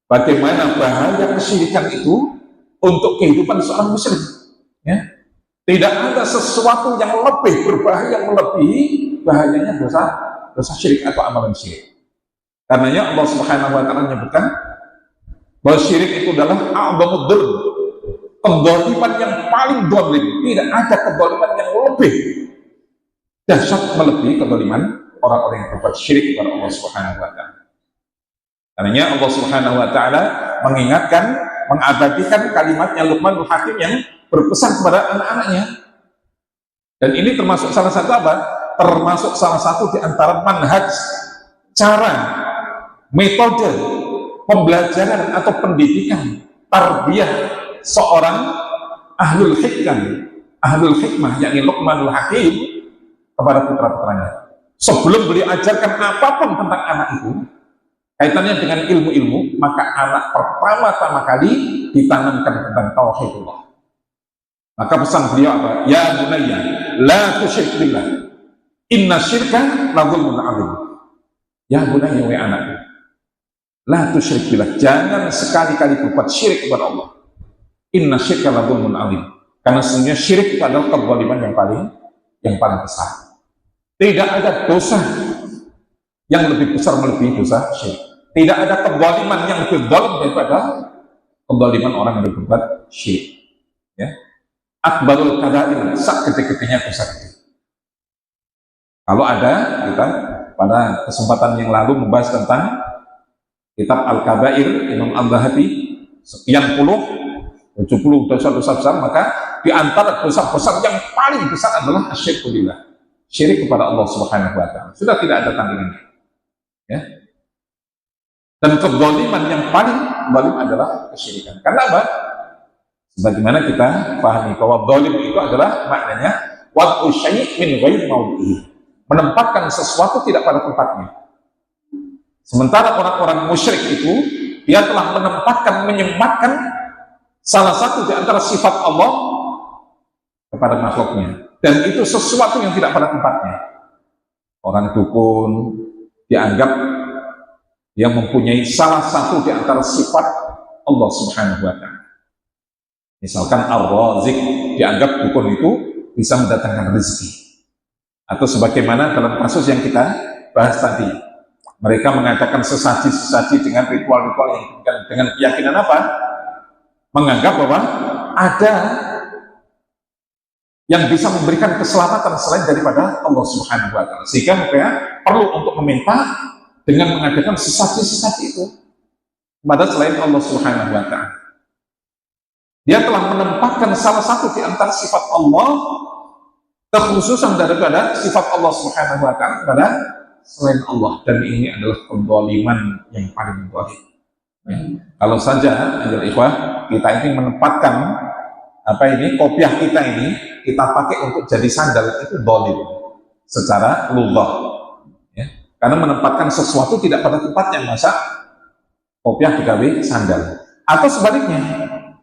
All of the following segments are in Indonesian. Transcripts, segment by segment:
bagaimana bahaya kesyirikan itu untuk kehidupan seorang muslim. Ya. Tidak ada sesuatu yang lebih berbahaya, yang melebihi bahayanya dosa syirik atau amalan syirik. Karenanya Allah Subhanahu wa taala menyebutkan bahwa syirik itu adalah a'dhamud dzulm, kezaliman yang paling zalim. Tidak ada kezaliman yang lebih dahsyat melebihi kezaliman orang-orang yang berbuat syirik kepada Allah Subhanahu wa taala. Karenanya Allah Subhanahu wa taala mengingatkan, mengabadikan kalimatnya Luqmanul Hakim yang berpesan kepada anak-anaknya. Dan ini termasuk salah satu apa? Termasuk salah satu di antara manhaj, cara, metode pembelajaran atau pendidikan tarbiyah seorang ahlul hikmah, yakni Luqmanul Hakim, kepada putra-putranya. Sebelum beliau ajarkan apapun tentang anak itu, kaitannya dengan ilmu-ilmu, maka anak pertama-tama kali ditanamkan tentang tauhidullah. Maka pesan beliau apa? Ya bunayya, la tusyrik billah, inna syirka la dzulmun adzim. Ya bunayya, wahai anakku, la tusyrik billah, jangan sekali-kali berbuat syirik kepada Allah. Inna syirka la dzulmun adzim, karena sesungguhnya syirik itu adalah kezaliman yang paling besar. Tidak ada dosa yang lebih besar melebihi dosa syirik. Tidak ada kezaliman yang lebih zalim daripada kezaliman orang yang berbuat syirik. Ya. Akbarul kabair, sak gede-gedenya dosa gede. Kalau ada, kita pada kesempatan yang lalu membahas tentang kitab Al-Kabair Imam Al-Zahabi, sekian 70 dosa-dosa besar, maka di antara dosa besar yang paling besar adalah asyirku billah, syirik kepada Allah Subhanahu wa taala. Sudah tidak ada tandingannya. Ya. Dan kezaliman yang paling zalim adalah kesyirikan. Karena apa? Sebagaimana kita pahami bahwa zalim itu adalah maknanya wad'u syai' min ghairi mawdi'i, menempatkan sesuatu tidak pada tempatnya. Sementara orang-orang musyrik itu, dia telah menempatkan, menyematkan salah satu di antara sifat Allah kepada makhluknya, dan itu sesuatu yang tidak pada tempatnya. Orang dukun dianggap dia mempunyai salah satu di antara sifat Allah Subhanahu wa taala. Misalkan Ar-Razik, dianggap dukun itu bisa mendatangkan rezeki. Atau sebagaimana dalam kasus yang kita bahas tadi, mereka mengatakan sesaji-sesaji dengan ritual-ritual yang dengan keyakinan apa? Menganggap bahwa ada yang bisa memberikan keselamatan selain daripada Allah Subhanahu wa taala. Sehingga mereka perlu untuk meminta dengan mengadakan sesaji-sesaji itu kepada selain Allah Subhanahu wa taala. Dia telah menempatkan salah satu di antara sifat Allah, kekhususan daripada sifat Allah Subhanahu wa taala kepada selain Allah, dan ini adalah kezaliman yang paling zalim. Ya. Kalau saja ajar ikhwah, kita ini menempatkan kopiah kita ini kita pakai untuk jadi sandal, itu zalim secara lughah. Ya. Karena menempatkan sesuatu tidak pada tempatnya, masa kopiah digawe sandal. Atau sebaliknya,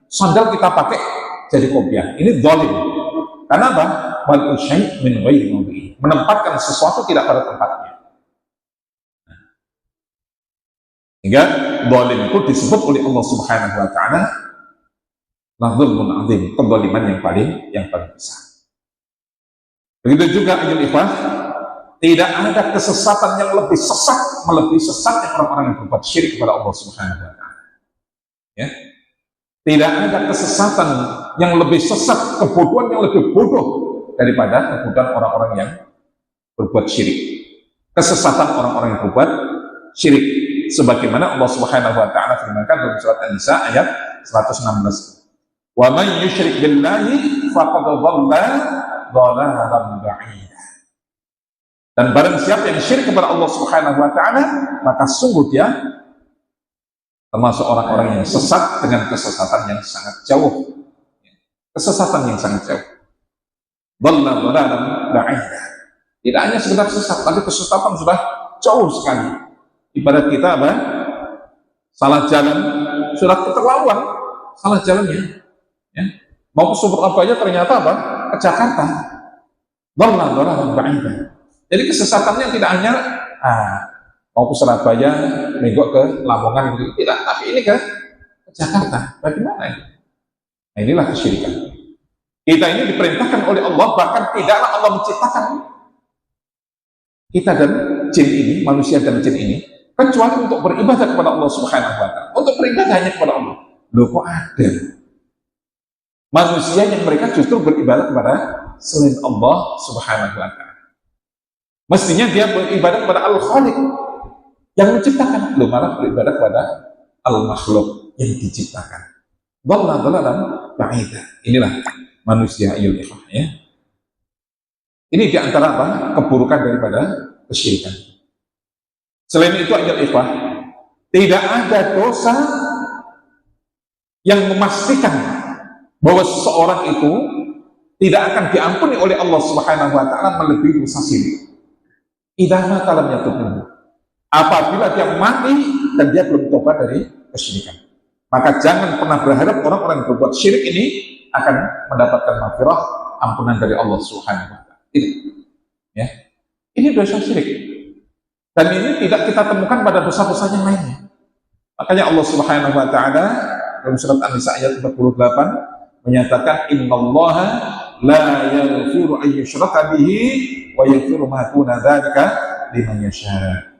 sandal kita pakai jadi kopiah, ini zalim. Karena apa? Wal syai' min ghairi mawdi'i, menempatkan sesuatu tidak pada tempatnya. Hingga zalim itu disebut oleh Allah Subhanahu wa taala dzulmun adzim, kezaliman yang paling besar. Begitu juga ayyuhal ikhwah, tidak ada kesesatan yang lebih sesat melebihi sesatnya orang-orang yang berbuat syirik kepada Allah Subhanahu wa taala. Ya. Tidak ada kesesatan yang lebih sesat, kebodohan yang lebih bodoh daripada kebodohan orang-orang yang berbuat syirik. Kesesatan orang-orang yang berbuat syirik. Sebagaimana Allah Subhanahu wa taala firmankan dalam surat An-Nisa ayat 116. Wa man yusyrik billahi faqad dhalla dhalalan ba'ida. Dan barang siapa yang syirik kepada Allah Subhanahu wa taala, maka sungguh dia termasuk orang-orang yang sesat dengan kesesatan yang sangat jauh. Kesesatan yang sangat jauh. Dhalla dhalalan ba'ida. Tidak hanya sekedar sesat, tapi kesesatan sudah jauh sekali. Ibarat kita apa? Salah jalan, sudah keterlaluan salah jalannya. Ya. Mau ke Surabaya ternyata apa? Ke Jakarta. Dhalla dhalalan ba'ida. Jadi kesesatannya tidak hanya mau ke Surabaya, menggok ke Lamongan gitu. Tidak, tapi ini ke Jakarta. Bagaimana ini? Nah, inilah kesyirikan. Kita ini diperintahkan oleh Allah, bahkan tidaklah Allah menciptakan kita dan jin ini, manusia dan jin ini, kecuali untuk beribadah kepada Allah Subhanahu wa Ta'ala. Untuk beribadah hanya kepada Allah. Loh, kok ada manusia yang mereka justru beribadah kepada selain Allah Subhanahu wa Ta'ala? Mestinya dia beribadah kepada Al-Khaliq yang menciptakan, loh malah beribadah kepada Al-Makhluk yang diciptakan. Dhalalan ba'idah. Inilah manusia ayul ikhwah, ya. Ini diantara apa? Keburukan daripada kesyirikan. Selain itu ayul ikhwah, tidak ada dosa yang memastikan bahwa seseorang itu tidak akan diampuni oleh Allah Subhanahu wa Ta'ala melebihi dosa syirik. Idza mata lam yatub minhu. Apabila dia mati dan dia belum tobat dari kesyirikan, maka jangan pernah berharap orang-orang yang berbuat syirik ini akan mendapatkan maghfirah, ampunan dari Allah Subhanahu wa Ta'ala. Ini, ya. Ini dosa syirik. Dan ini tidak kita temukan pada dosa-dosa yang lainnya. Makanya Allah Subhanahu wa Ta'ala dalam surat An-Nisa ayat 48 menyatakan, innallaha la yaghfiru an yushraka bihi wa yaghfiru ma duna dzalika liman yasha.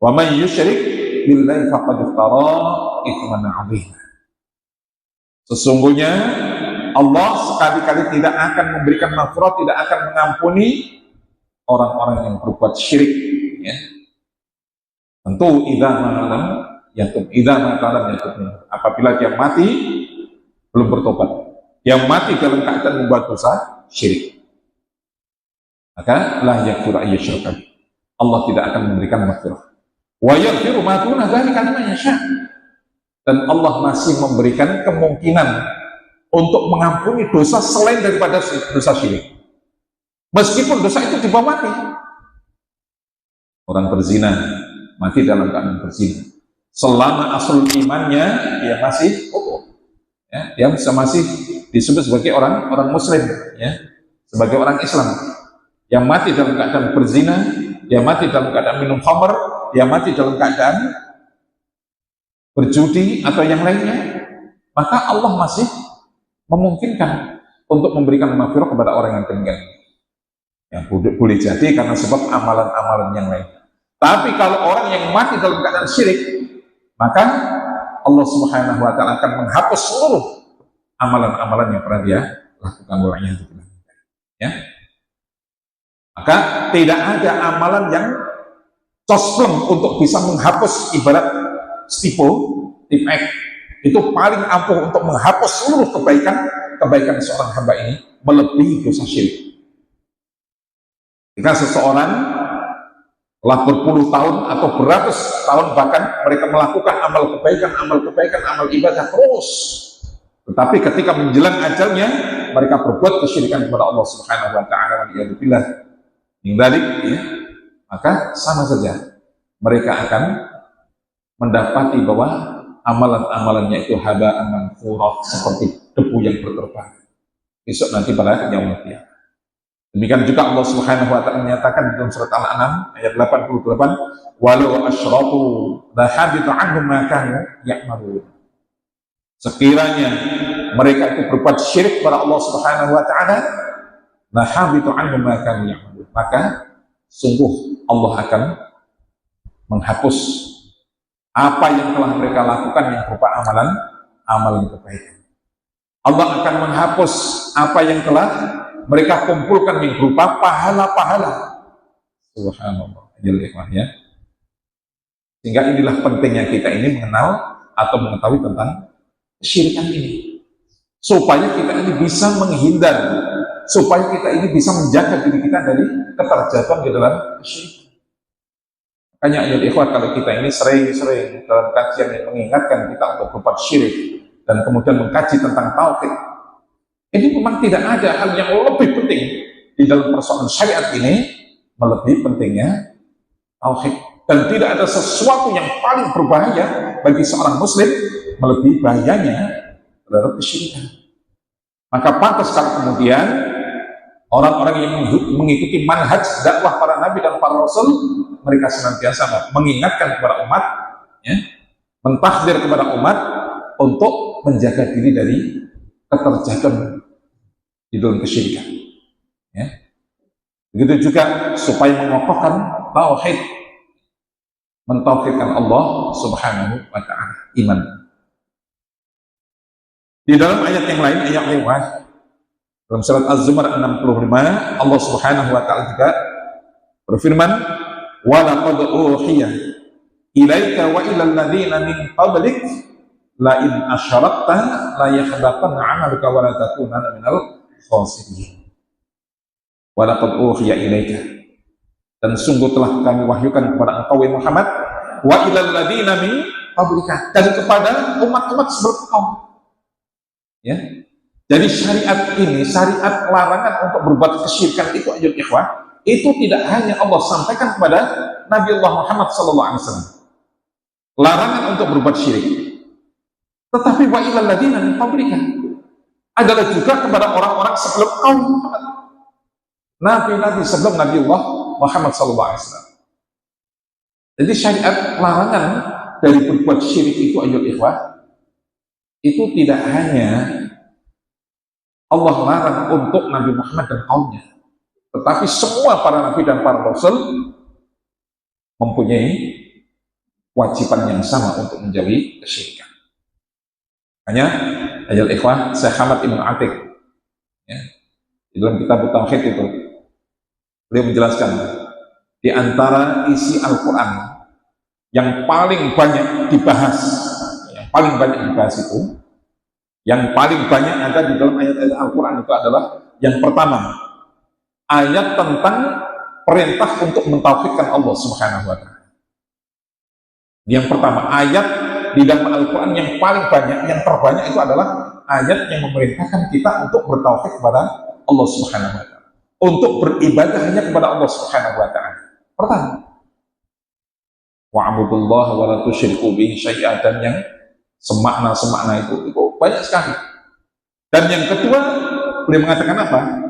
Wa man yusyrik billahi faqad iftara itsman 'azima. Sesungguhnya Allah sekali-kali tidak akan memberikan maghfirah, tidak akan mengampuni orang-orang yang berbuat syirik, ya. Tentu idza malam yatub, idza malam yatub. Apabila dia mati belum bertobat, dia mati dalam keadaan membuat dosa syirik, maka la yaghfiru ayyusyraka. Allah tidak akan memberikan maghfirah. Wa yaghfiru ma duna dzalika liman yasha. Dan Allah masih memberikan kemungkinan untuk mengampuni dosa selain daripada dosa syirik. Meskipun dosa itu dibawa mati. Orang berzina, mati dalam keadaan berzina. Selama asal imannya dia masih utuh, ya, dia masih disebut sebagai orang muslim, ya, sebagai orang Islam. Yang mati dalam keadaan berzina, dia mati dalam keadaan minum khamr, dia mati dalam keadaan berjudi atau yang lainnya, maka Allah masih memungkinkan untuk memberikan maghfirah kepada orang yang demikian. Yang boleh jadi karena sebab amalan-amalan yang lain. Tapi kalau orang yang mati dalam keadaan syirik, maka Allah Subhanahu wa Ta'ala akan menghapus seluruh amalan-amalan yang pernah dia lakukan olehnya. Ya. Maka tidak ada amalan yang cosplem untuk bisa menghapus, ibarat stipo, tip X, itu paling ampuh untuk menghapus seluruh kebaikan seorang hamba ini melebihi dosa syirik. Jika seseorang telah berpuluh tahun atau beratus tahun bahkan mereka melakukan amal kebaikan, amal ibadah terus, tetapi ketika menjelang ajalnya mereka berbuat kesyirikan kepada Allah Subhanahu wa Ta'ala, waliyadzubillah, ya, maka sama saja mereka akan mendapati bahwa amalan-amalannya itu haba'an manthura, seperti debu yang berterbangan besok nanti pada yaumul qiyamah. Demikian juga Allah Subhanahu wa Ta'ala menyatakan dalam surat Al-An'am ayat 88, walau asyraku la habita anhum ma kanu ya'malun. Sekiranya mereka itu berbuat syirik kepada Allah Subhanahu wa Ta'ala, la habita anhum ma kanu ya'malun, maka sungguh Allah akan menghapus apa yang telah mereka lakukan yang berupa amalan kebaikan. Allah akan menghapus apa yang telah mereka kumpulkan yang berupa pahala-pahala. Subhanallah, ya. Sehingga inilah pentingnya kita ini mengenal atau mengetahui tentang kesyirikan ini, supaya kita ini bisa menghindar, supaya kita ini bisa menjaga diri kita dari keterjatuhan di dalam kesyirikan. Makanya ayat ikhwat, kalau kita ini sering-sering dalam kajian yang mengingatkan kita untuk berbuat syirik dan kemudian mengkaji tentang tauhid, ini memang tidak ada hal yang lebih penting di dalam persoalan syariat ini melebihi pentingnya tauhid, dan tidak ada sesuatu yang paling berbahaya bagi seorang muslim melebihi bahayanya terhadap kesyirikan. Maka pantas kalau kemudian Orang-orang yang mengikuti manhaj dakwah para nabi dan para rasul, mereka senantiasa mengingatkan kepada umat, ya, mentahdir kepada umat untuk menjaga diri dari keterjatuhan di dalam kesyirikan. Ya. Begitu juga supaya mengokohkan tauhid, mentauhidkan Allah Subhanahu wa Ta'ala, iman. Di dalam ayat yang lain, ayat lewat dalam surat Az-Zumar 65, Allah Subhanahu wa Ta'ala juga berfirman, wa laqad uhiya ilaika wa ilal ladzina min qablik la in asyrakta la yahbatanna 'amaluka wa la takunanna minal khasirin. Wa laqad uhiya ilaika, dan sungguh telah kami wahyukan kepada engkau wahai Muhammad, wa ilal ladzina min qablika, dan kepada umat-umat sebelum engkau. Ya. Jadi syariat ini, syariat larangan untuk berbuat kesyirikan itu, ayat ikhwah, itu tidak hanya Allah sampaikan kepada Nabi Allah Muhammad SAW, larangan untuk berbuat syirik, tetapi wa ilal ladzina min qablika, adalah juga kepada orang-orang sebelum kaum Muhammad, nabi-nabi sebelum Nabi Allah Muhammad SAW. Jadi syariat larangan dari berbuat syirik itu, ayat ikhwah, itu tidak hanya Allah larang untuk Nabi Muhammad dan kaumnya, tetapi semua para nabi dan para rasul mempunyai kewajiban yang sama untuk menjauhi kesyirikan. Hanya ayat ikhwah, Syekh Hamad Ibn Atiq, ya, di dalam kitab Tauhid itu beliau menjelaskan, di antara isi Al-Quran yang paling banyak dibahas, yang paling banyak ada di dalam ayat-ayat Al-Quran itu adalah yang pertama, ayat tentang perintah untuk mentauhidkan Allah Subhanahu wa Ta'ala. Yang pertama, ayat di dalam Al-Quran yang paling banyak, yang terbanyak itu adalah ayat yang memerintahkan kita untuk bertauhid kepada Allah Subhanahu wa Ta'ala, untuk beribadah hanya kepada Allah Subhanahu wa Ta'ala. Pertama, wa'budullaha wa la tusyriku bihi syai'an, dan yang semakna itu banyak sekali. Dan yang kedua, beliau mengatakan apa?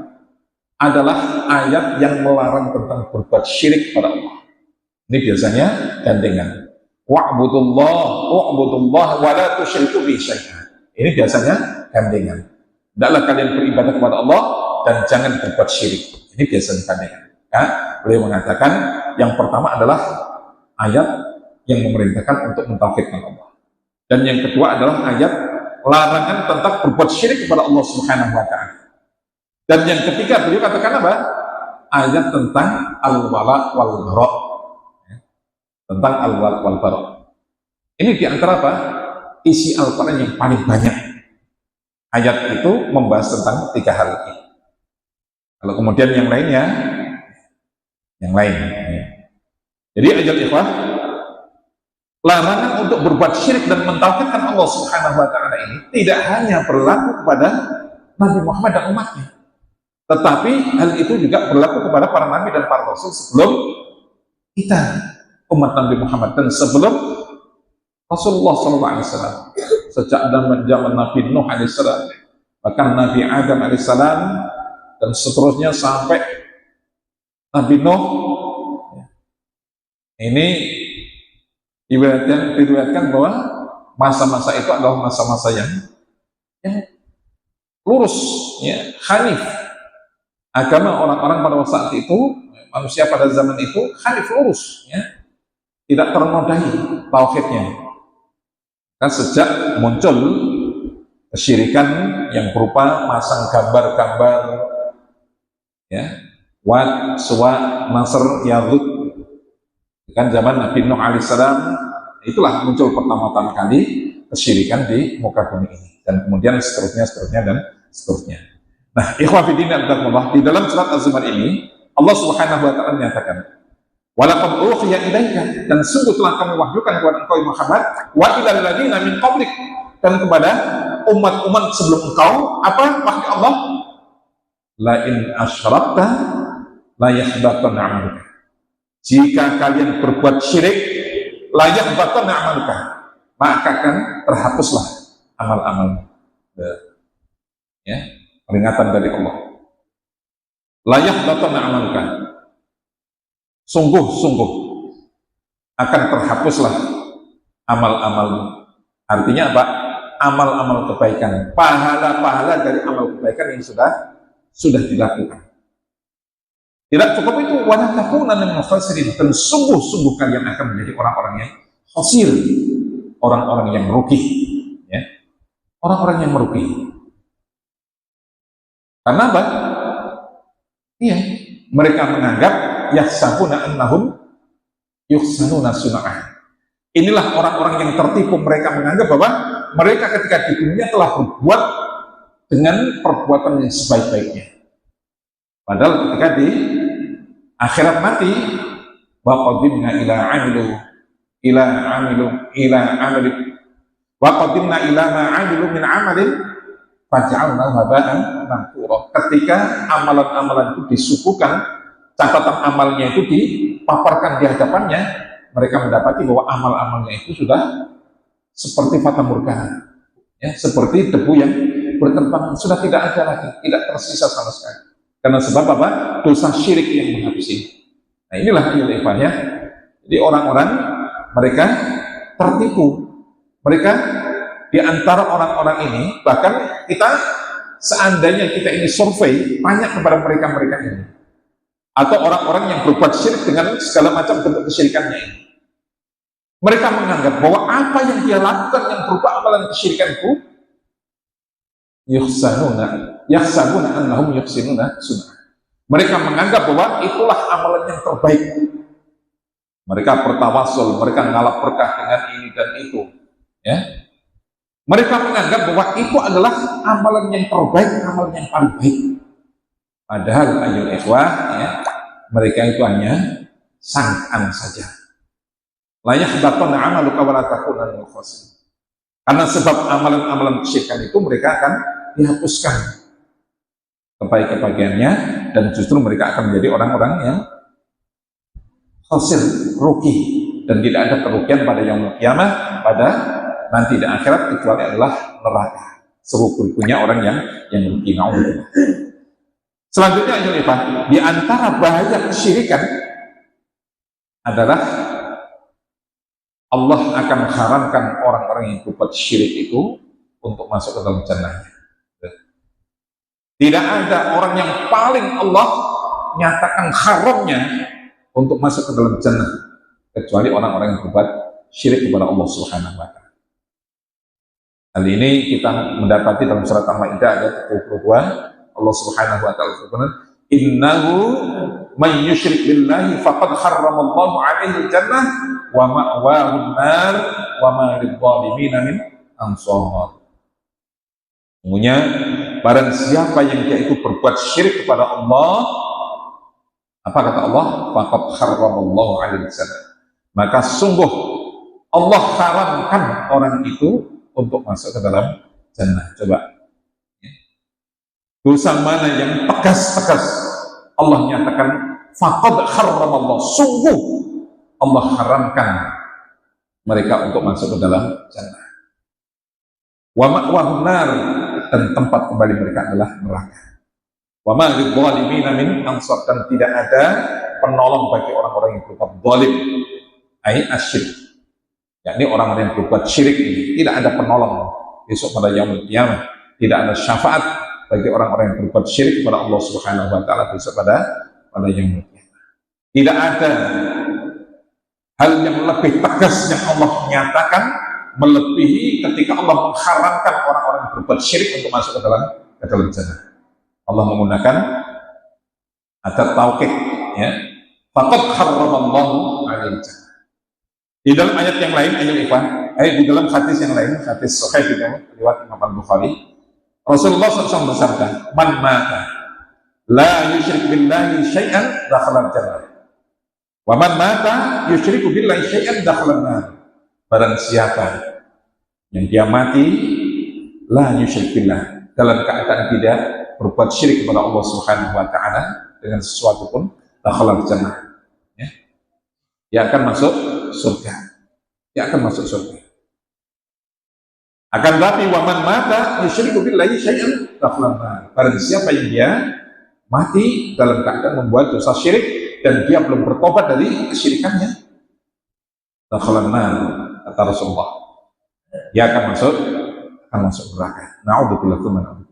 Adalah ayat yang melarang tentang berbuat syirik kepada Allah. Ini biasanya gandengan. Wa'budullaha wa la tusyriku bihi syai'an. Ini biasanya gandengan. Hendaklah kalian beribadah kepada Allah dan jangan berbuat syirik. Ini biasanya gandengan. Ya, beliau mengatakan yang pertama adalah ayat yang memerintahkan untuk mentauhidkan Allah. Dan yang kedua adalah ayat larangan tentang berbuat syirik kepada Allah Subhanahu wa Ta'ala. Dan yang ketiga, beliau katakan apa? Ayat tentang al-wala wal bara. Tentang al-wala wal bara. Ini diantara apa? Isi Al-Quran yang paling banyak. Ayat itu membahas tentang tiga hal ini. Kalau kemudian yang lainnya, yang lain. Jadi ayat ikhwah, larangan untuk berbuat syirik dan mentauhidkan Allah Subhanahu wa Ta'ala ini tidak hanya berlaku kepada Nabi Muhammad dan umatnya, tetapi hal itu juga berlaku kepada para nabi dan para rasul sebelum kita, umat Nabi Muhammad, dan sebelum Rasulullah SAW, sejak zaman Nabi Nuh AS, bahkan Nabi Adam AS, dan seterusnya sampai Nabi Nuh. Ini diriwayatkan bahwa masa-masa itu adalah masa-masa yang lurus, ya, hanif. Agama orang-orang pada saat itu, manusia pada zaman itu hanif, lurus, ya, tidak ternodai tauhidnya. Kan sejak muncul kesyirikan yang berupa masang gambar-gambar, ya, Wat, Suwa, Nasr, Yahud. Kan zaman Nabi Nuh alaihissalam, itulah muncul pertama kali kesyirikan di muka bumi ini, dan kemudian seterusnya dan seterusnya. Nah, ikhwah fillah adzallah, di dalam surat Az-Zumar ini Allah Subhanahu wa Ta'ala menyatakan, wa laqad uhiya ilaika, dan sungguh telah kami wahyukan kepada engkau Muhammad, wa ilal ladzina min qablik, dan kepada umat-umat sebelum engkau, apa wahyu Allah? La in asyrakta la yahbatanna 'amaluka. Jika kalian berbuat syirik, layak batal amaluka, maka akan terhapuslah amal-amal. Ya, peringatan dari Allah. layak datang amalukan, sungguh-sungguh akan terhapuslah amal-amalmu. Artinya apa? Amal-amal kebaikan, pahala-pahala dari amal kebaikan yang sudah dilakukan. Tidak cukup itu, wala takunanna minal khasirin, dan sungguh-sungguh kalian akan menjadi orang-orang yang khasir, orang-orang yang merugi, ya. Orang-orang yang merugi. Karena apa? Iya, mereka menganggap yahsabuna annahum yuhsanuna sun'ah. Inilah orang-orang yang tertipu, mereka menganggap bahwa mereka ketika di dunia telah berbuat dengan perbuatan yang sebaik-baiknya. Padahal ketika di akhirat mati, wa qadimna ila ma amilu min amalin faj'alnahu haba'an manthura. Ketika amalan-amalan itu disuguhkan, catatan amalnya itu dipaparkan di hadapannya, mereka mendapati bahwa amal-amalnya itu sudah seperti fata morgana, ya, seperti debu yang berterbangan, sudah tidak ada lagi, tidak tersisa sama sekali. Karena sebab apa? Dosa syirik yang menghabisi. Nah, inilah ya. Jadi orang-orang mereka tertipu. Mereka di antara orang-orang ini, bahkan kita seandainya kita ini survei, tanya kepada mereka-mereka ini, atau orang-orang yang berbuat syirik dengan segala macam bentuk kesyirikannya ini, mereka menganggap bahwa apa yang dia lakukan yang berupa amalan kesyirikan itu yahsabuna annahum yuhsinuna sun'ah. Mereka menganggap bahwa itulah amalan yang terbaik. Mereka bertawasul, mereka ngalap berkah dengan ini dan itu, ya. Mereka menganggap bahwa itu adalah amalan yang terbaik, amalan yang paling baik. Padahal ayyuhal ikhwah, ya, mereka itu hanya sangkaan saja. La yahbatanna 'amaluka wa la takunanna minal khasirin. Karena sebab amalan-amalan kesyirikan itu mereka akan dihapuskan kebaik-kebagiannya, dan justru mereka akan menjadi orang-orang yang khasir, rugi, dan tidak ada kerugian pada yaumul qiyamah, pada nanti di akhirat, kecuali adalah neraka. Serupa-rupanya orang yang rugi. Selanjutnya di antara bahaya kesyirikan adalah Allah akan mengharamkan orang-orang yang berbuat syirik itu untuk masuk ke dalam jannahnya. Tidak ada orang yang paling Allah nyatakan haramnya untuk masuk ke dalam jannah kecuali orang-orang yang berbuat syirik kepada Allah Subhanahu wa taala. Hal ini kita mendapati dalam surat Al-Maidah ayat 22, Allah Subhanahu wa taala berfirman, "Innahu may yusyrik billahi faqad harramallahu 'alaihi al-jannah wa ma'wahu an-nar wa ma lidh-dhalimin min ansar." Sesungguhnya barang siapa yang dia itu berbuat syirik kepada Allah, apa kata Allah? Faqad harramallahu 'alaihi al-jannah. Maka sungguh Allah haramkan orang itu untuk masuk ke dalam jannah. Coba, dosa mana yang tegas-tegas Allah nyatakan faqad harramallahu, sungguh Allah haramkan mereka untuk masuk ke dalam jannah. Wa ma'wahun nar, dan tempat kembali mereka adalah neraka. Wa ma lidh-dhalimin min ansar, dan tidak ada penolong bagi orang-orang yang berbuat zalim, ai asyrik. Yakni orang-orang yang berbuat syirik ini tidak ada penolong besok pada yaumul qiyamah, tidak ada syafaat bagi orang-orang yang berbuat syirik kepada Allah Subhanahu wa taala besok pada yaumul qiyamah. Tidak ada hal yang lebih tegas yang Allah nyatakan melebihi ketika Allah mengharamkan orang-orang yang berbuat syirik untuk masuk ke dalam jannah. Allah menggunakan adat taukid, ya. Faqad harramallahu 'alaihi jannah. Di dalam ayat yang lain, di dalam hadis yang lain, hadis sahih riwayat Imam Al-Bukhari, Rasulullah SAW bersabda, "Man mata la yusyrik billahi syai'an dakhala al-jannah. Wa man mata yusyriku billahi syai'an dakhala an-nar." Barang siapa yang dia mati la yusyrik billah, dalam keadaan tidak berbuat syirik kepada Allah Subhanahu wa taala dengan sesuatu pun, dakhala al-jannah. Ya. Dia akan masuk surga. Dia akan masuk surga. Akan tapi waman mata yusyriku billahi syai'an dakhala an-nar. Barang siapa yang dia mati dalam keadaan membuat dosa syirik dan dia belum bertobat dari kesyirikannya, dakhalan nar, kata Rasulullah, dia akan masuk neraka. Na'udzubillah min dzalik.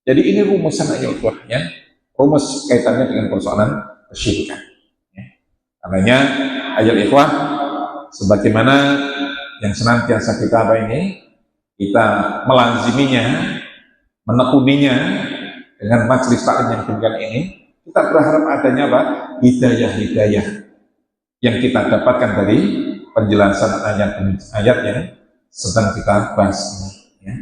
Jadi ini rumusan ayat ya, rumus kaitannya dengan persoalan kesyirikan. Ya. Karenanya ayat ikhwah, sebagaimana yang senantiasa kita kita melaziminya, menekuninya dengan majelis taklim yang demikian ini, kita berharap adanya apa? Hidayah-hidayah yang kita dapatkan dari penjelasan ayat yang sedang kita bahas ini. Ya.